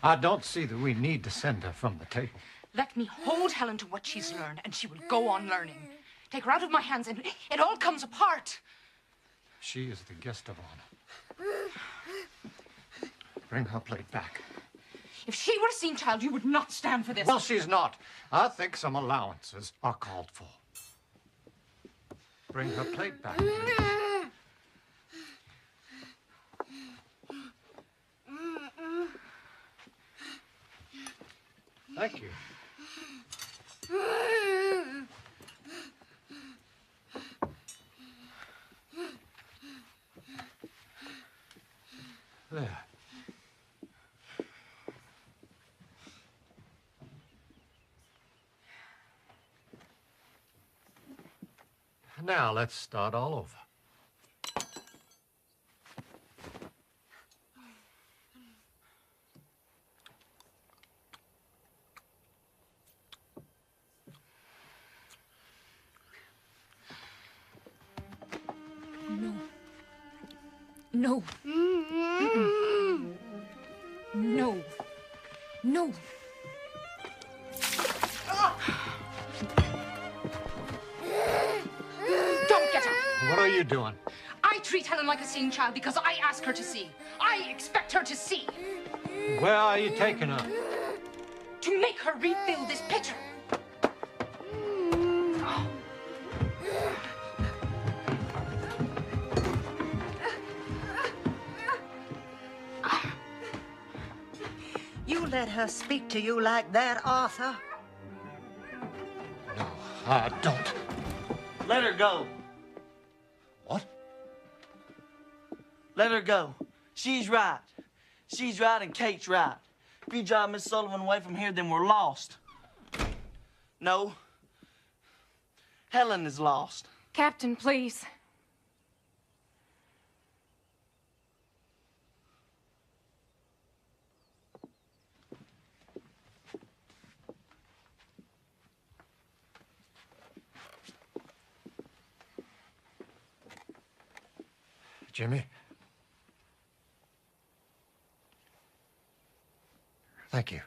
I don't see that we need to send her from the table. Let me hold Helen to what she's learned, and she will go on learning. Take her out of my hands, and it all comes apart. She is the guest of honor. Bring her plate back. If she were a seen child, you would not stand for this. Well, she's not. I think some allowances are called for. Bring her plate back. Thank you. There. Now let's start all over. No. No. No. Don't get her. What are you doing? I treat Helen like a seeing child because I ask her to see. I expect her to see. Where are you taking her? To make her refill this pitcher. You let her speak to you like that, Arthur? No, I don't. Let her go. What? Let her go. She's right. She's right and Kate's right. If you drive Miss Sullivan away from here, then we're lost. No. Helen is lost. Captain, please. Jimmy? Thank you.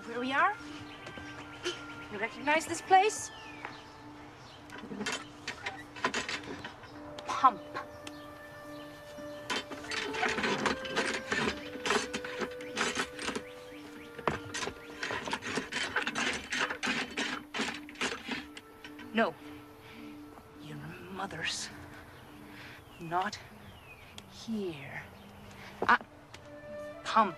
Where we are? You recognize this place? Pump. No. Your mother's not here. Pump.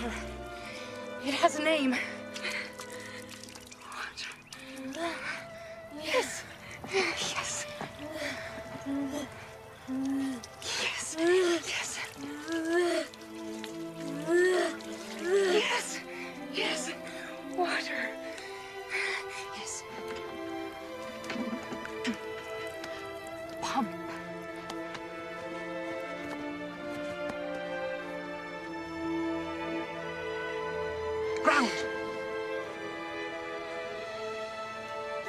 Water. It has a name. Yes. Yes. Yes. Yes. Yes. Yes. Water. Yes. Pump. Ground.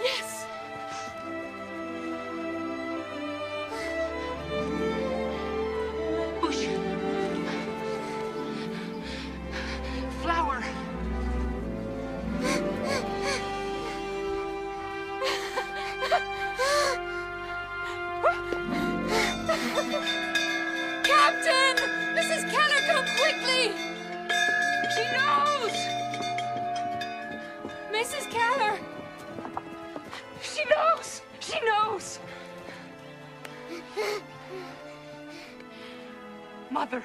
Yes. Bush. Flower. Captain! Mrs. Keller, come quickly! She knows! Mrs. Keller! She knows! She knows! Mother.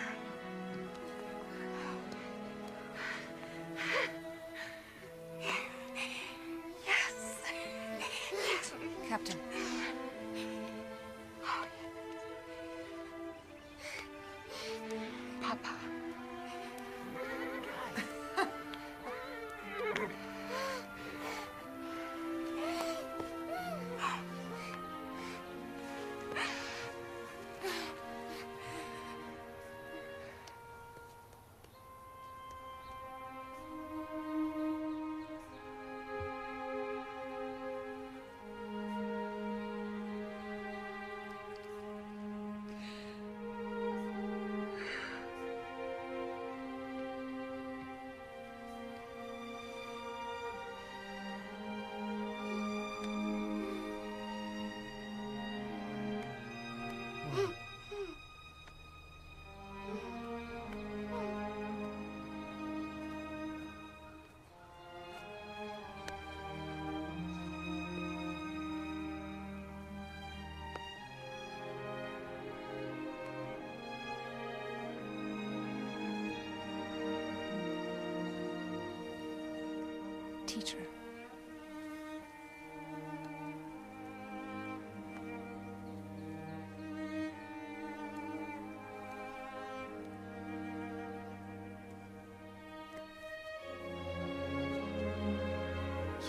Yes. Yes. Captain. Papa. Teacher.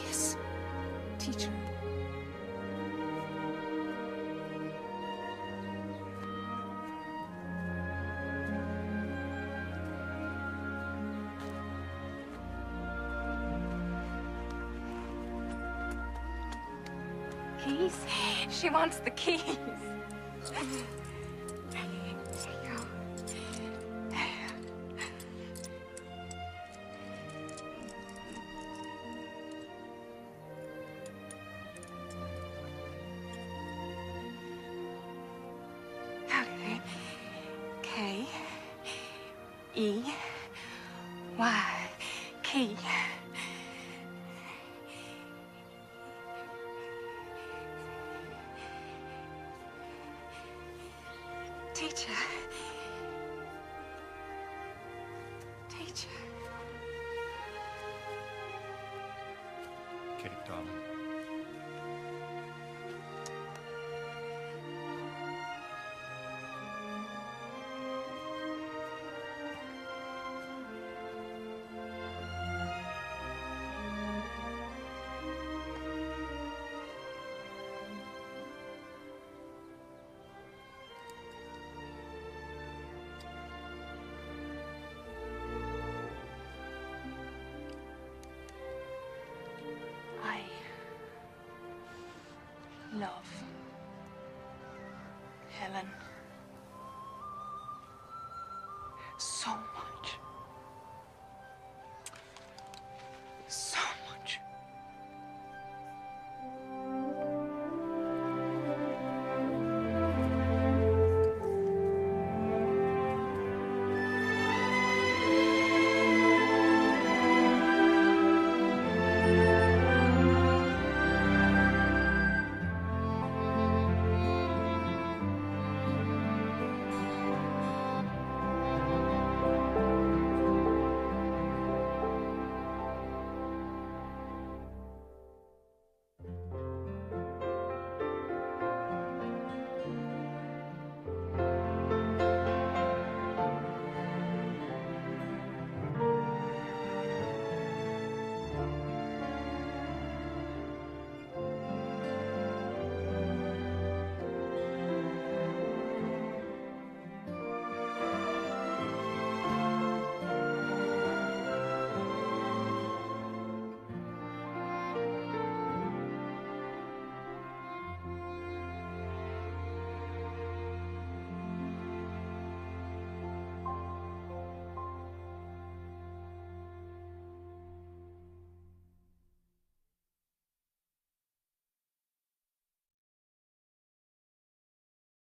Yes, teacher. Keys? She wants the keys. There you go. Okay. K-E-Y. Key. Teacher. Teacher. Kate, darling. I love Helen so much.